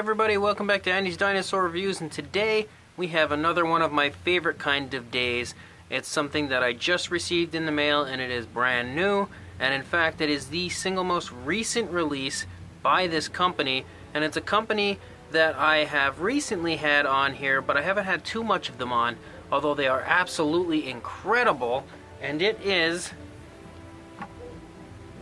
everybody, welcome back to Andy's Dinosaur Reviews, and today we have another one of my favorite kind of days. It's something that I just received in the mail and it is brand new, and in fact it is the single most recent release by this company, and it's a company that I have recently had on here, but I haven't had too much of them on, although they are absolutely incredible, and it is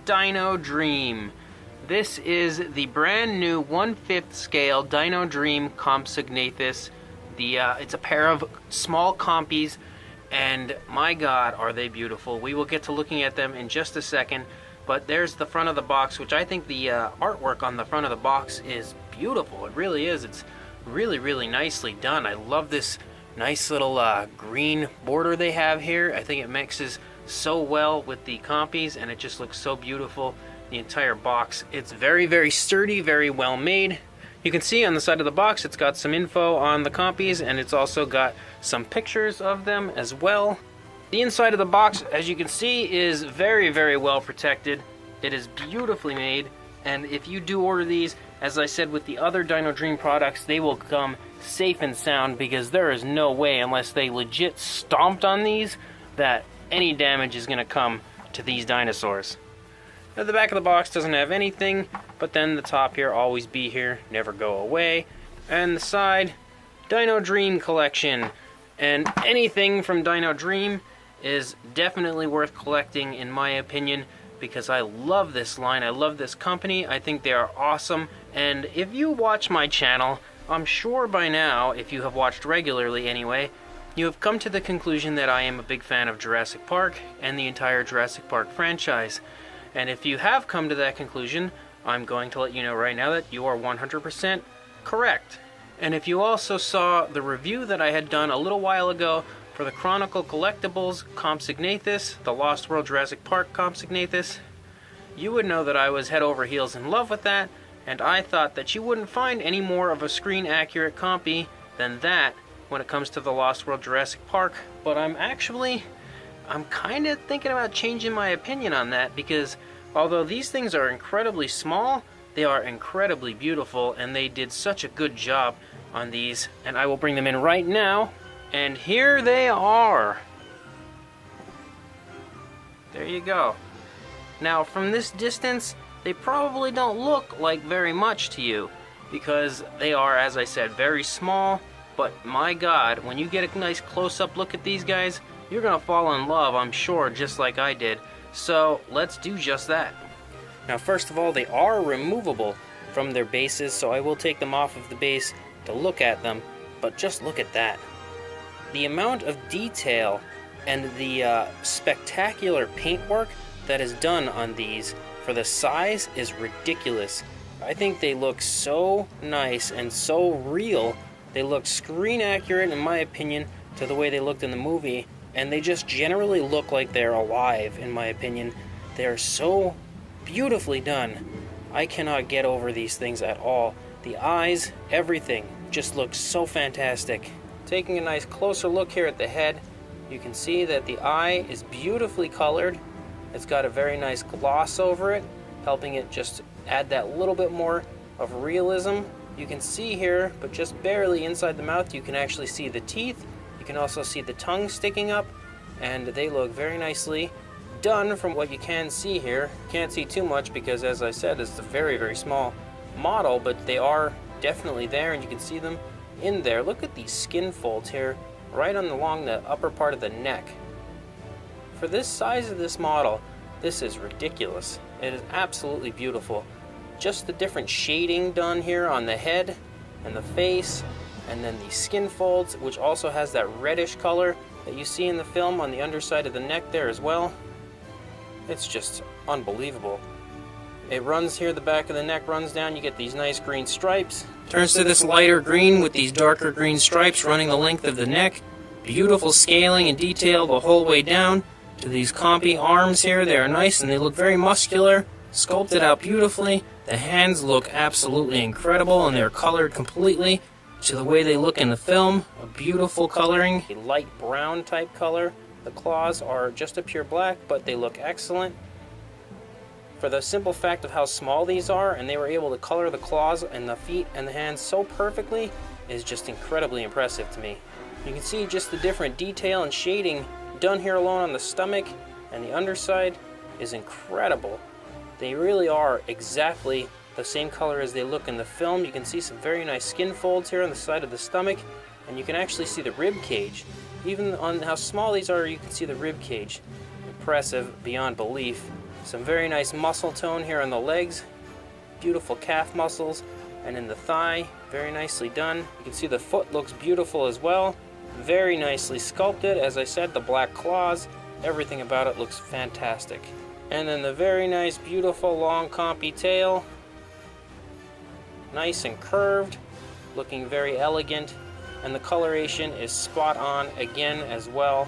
Dino Dream. This is the brand new 1/5 scale Dino Dream Compsognathus. It's a pair of small Compys, and my god, are they beautiful. We will get to looking at them in just a second, but there's the front of the box, which I think the artwork on the front of the box is beautiful. It really is. It's really nicely done. I love this nice little green border they have here. I think it mixes so well with the Compys, and it just looks so beautiful. The entire box, it's very sturdy, very well made. You can see on the side of the box it's got some info on the Compys, and it's also got some pictures of them as well. The inside of the box, as you can see, is very well protected. It is beautifully made, and if you do order these, as I said with the other Dino Dream products, they will come safe and sound, because there is no way, unless they legit stomped on these, that any damage is going to come to these dinosaurs. Now, the back of the box doesn't have anything, but then the top here, always be here, never go away. And the side, Dino Dream collection. And anything from Dino Dream is definitely worth collecting, in my opinion, because I love this line, I love this company, I think they are awesome. And if you watch my channel, I'm sure by now, if you have watched regularly anyway, you have come to the conclusion that I am a big fan of Jurassic Park and the entire Jurassic Park franchise. And if you have come to that conclusion, I'm going to let you know right now that you are 100% correct. And if you also saw the review that I had done a little while ago for the Chronicle Collectibles Compsognathus, the Lost World Jurassic Park Compsognathus, you would know that I was head over heels in love with that, and I thought that you wouldn't find any more of a screen-accurate Compy than that when it comes to the Lost World Jurassic Park. But I'm kind of thinking about changing my opinion on that, because although these things are incredibly small, they are incredibly beautiful, and they did such a good job on these. And I will bring them in right now, and here they are. There you go. Now, from this distance, they probably don't look like very much to you, because they are, as I said, very small, but my god, when you get a nice close-up look at these guys, you're gonna fall in love, I'm sure, just like I did. So let's do just that. Now, first of all, they are removable from their bases, so I will take them off of the base to look at them, but just look at that. The amount of detail and the spectacular paintwork that is done on these for the size is ridiculous. I think they look so nice and so real. They look screen accurate, in my opinion, to the way they looked in the movie. And they just generally look like they're alive, in my opinion. They are so beautifully done. I cannot get over these things at all. The eyes, everything, just looks so fantastic. Taking a nice closer look here at the head, you can see that the eye is beautifully colored. It's got a very nice gloss over it, helping it just add that little bit more of realism. You can see here, but just barely inside the mouth, you can actually see the teeth. You can also see the tongue sticking up, and they look very nicely done from what you can see here. Can't see too much because, as I said, it's a very small model, but they are definitely there, and you can see them in there. Look at these skin folds here, right along the upper part of the neck. For this size of this model, this is ridiculous. It is absolutely beautiful. Just the different shading done here on the head and the face, and then the skin folds, which also has that reddish color that you see in the film on the underside of the neck there as well. It's just unbelievable. It runs here, the back of the neck runs down, you get these nice green stripes. Turns to this lighter green with these darker green stripes running the length of the neck. Beautiful scaling and detail the whole way down to these Compy arms here. They are nice and they look very muscular, sculpted out beautifully. The hands look absolutely incredible, and they're colored completely to the way they look in the film. A beautiful coloring, a light brown type color. The claws are just a pure black, but they look excellent. for the simple fact of how small these are, and they were able to color the claws and the feet and the hands so perfectly, is just incredibly impressive to me. You can see just the different detail and shading done here alone on the stomach and the underside is incredible. They really are exactly the same color as they look in the film. You can see some very nice skin folds here on the side of the stomach, and you can actually see the rib cage. Even on how small these are, you can see the rib cage. Impressive beyond belief. Some very nice muscle tone here on the legs, beautiful calf muscles, and in the thigh, very nicely done. You can see the foot looks beautiful as well, very nicely sculpted. As I said, the black claws, everything about it looks fantastic. And then the very nice, beautiful, long Compy tail, nice and curved, looking very elegant, and the coloration is spot on again as well.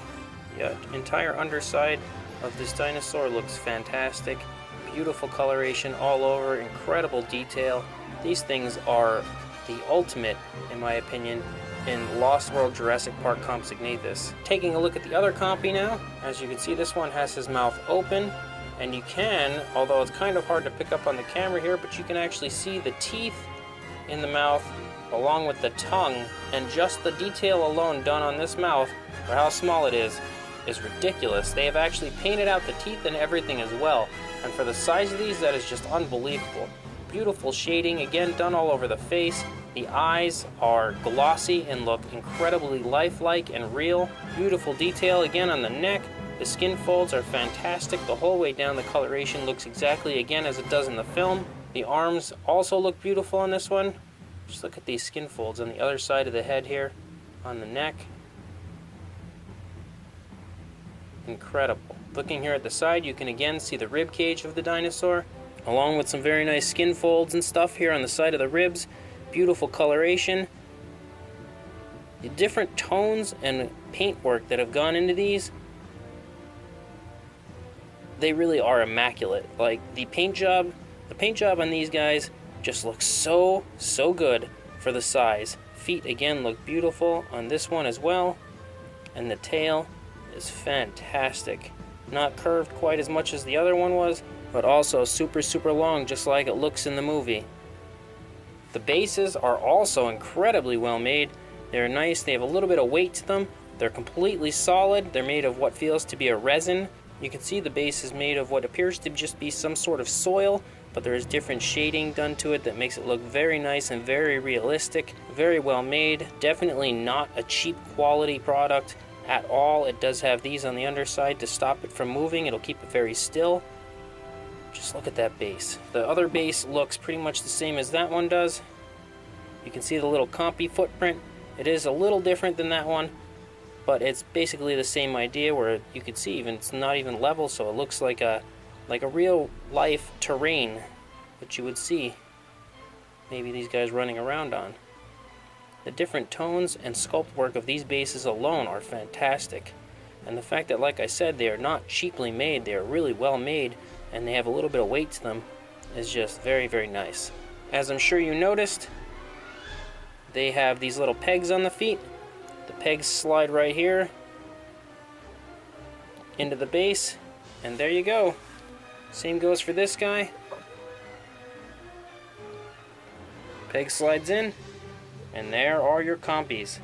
The entire underside of this dinosaur looks fantastic. Beautiful coloration all over, incredible detail. These things are the ultimate, in my opinion, in Lost World Jurassic Park Compsognathus. Taking a look at the other Compy now, as you can see, this one has his mouth open, and you can, although it's kind of hard to pick up on the camera here, but you can actually see the teeth in the mouth along with the tongue, and just the detail alone done on this mouth, for how small it is ridiculous. They have actually painted out the teeth and everything as well, and for the size of these, that is just unbelievable. Beautiful shading, again done all over the face. The eyes are glossy and look incredibly lifelike and real. Beautiful detail again on the neck. The skin folds are fantastic. The whole way down the coloration looks exactly again as it does in the film. The arms also look beautiful on this one. Just look at these skin folds on the other side of the head here, on the neck. Incredible. Looking here at the side, you can again see the rib cage of the dinosaur, along with some very nice skin folds and stuff here on the side of the ribs. Beautiful coloration. The different tones and paint work that have gone into these, they really are immaculate. Like the paint job on these guys just looks so good for the size. Feet again look beautiful on this one as well, and the tail is fantastic. Not curved quite as much as the other one was, but also super long, just like it looks in the movie. The bases are also incredibly well made. They're nice, they have a little bit of weight to them. They're completely solid. They're made of what feels to be a resin. You can see the base is made of what appears to just be some sort of soil, but there is different shading done to it that makes it look very nice and very realistic. Very well made. Definitely not a cheap quality product at all. It does have these on the underside to stop it from moving. It'll keep it very still. Just look at that base. The other base looks pretty much the same as that one does. You can see the little Compy footprint. It is a little different than that one, but it's basically the same idea, where you can see even it's not even level, so it looks like a real life terrain that you would see maybe these guys running around on. The different tones and sculpt work of these bases alone are fantastic, and the fact that, like I said, they are not cheaply made, they are really well made, and they have a little bit of weight to them, is just very nice. As I'm sure you noticed, they have these little pegs on the feet. The pegs slide right here into the base, and there you go. Same goes for this guy. Peg slides in, and there are your Compys.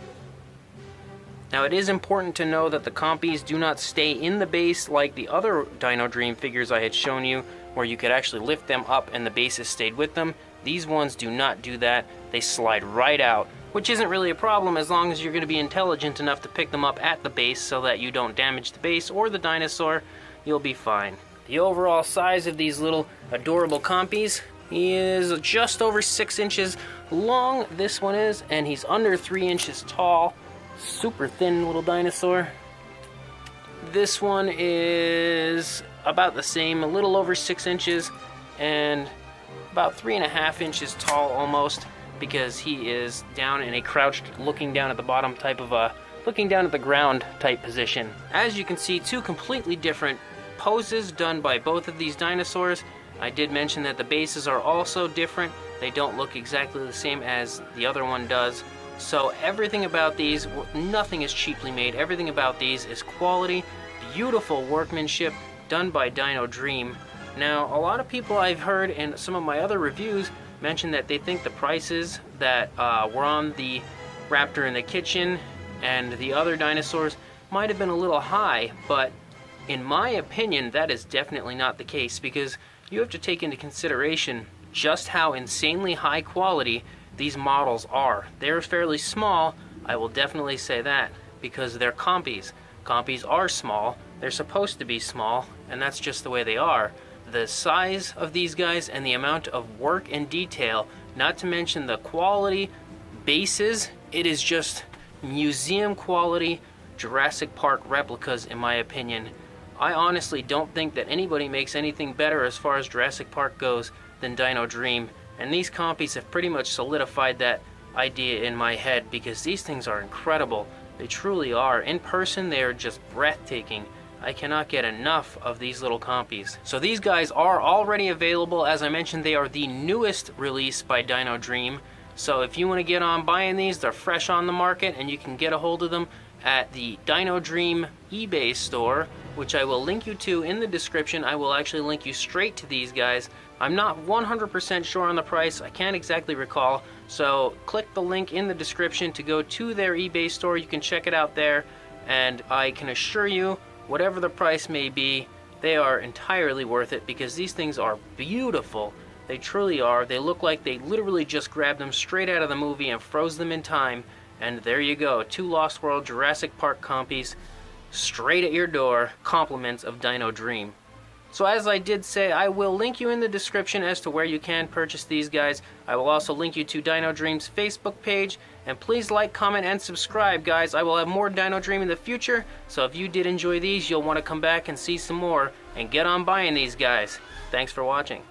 Now, it is important to know that the Compys do not stay in the base like the other Dino Dream figures I had shown you, where you could actually lift them up and the bases stayed with them. These ones do not do that. They slide right out, which isn't really a problem as long as you're going to be intelligent enough to pick them up at the base so that you don't damage the base or the dinosaur. You'll be fine. The overall size of these little adorable Compys is just over 6 inches long, this one is, and he's under 3 inches tall. Super thin little dinosaur. This one is about the same, a little over 6 inches, and about 3.5 inches tall almost, because he is down in a crouched, looking down at the bottom type of a, looking down at the ground type position. As you can see, two completely different poses done by both of these dinosaurs. I did mention that the bases are also different. They don't look exactly the same as the other one does. So everything about these, nothing is cheaply made. Everything about these is quality, beautiful workmanship done by Dino Dream. Now, a lot of people I've heard in some of my other reviews mention that they think the prices that were on the Raptor in the Kitchen and the other dinosaurs might have been a little high, but in my opinion, that is definitely not the case, because you have to take into consideration just how insanely high quality these models are. They're fairly small, I will definitely say that, because they're Compys. Compys are small, they're supposed to be small, and that's just the way they are. The size of these guys and the amount of work and detail, not to mention the quality, bases, it is just museum quality Jurassic Park replicas in my opinion. I honestly don't think that anybody makes anything better as far as Jurassic Park goes than Dino Dream, and these Compys have pretty much solidified that idea in my head, because these things are incredible. They truly are. In person, they are just breathtaking. I cannot get enough of these little Compys. So these guys are already available. As I mentioned, they are the newest release by Dino Dream. So if you want to get on buying these, they're fresh on the market, and you can get a hold of them at the Dino Dream eBay store, which I will link you to in the description. I will actually link you straight to these guys. I'm not 100% sure on the price. I can't exactly recall. So click the link in the description to go to their eBay store. You can check it out there, and I can assure you, whatever the price may be, they are entirely worth it, because these things are beautiful. They truly are. They look like they literally just grabbed them straight out of the movie and froze them in time. And there you go, 2 Lost World Jurassic Park Compys straight at your door, compliments of Dino Dream. So as I did say, I will link you in the description as to where you can purchase these guys. I will also link you to Dino Dream's Facebook page, and please like, comment, and subscribe, guys. I will have more Dino Dream in the future, so if you did enjoy these, you'll want to come back and see some more, and get on buying these guys. Thanks for watching.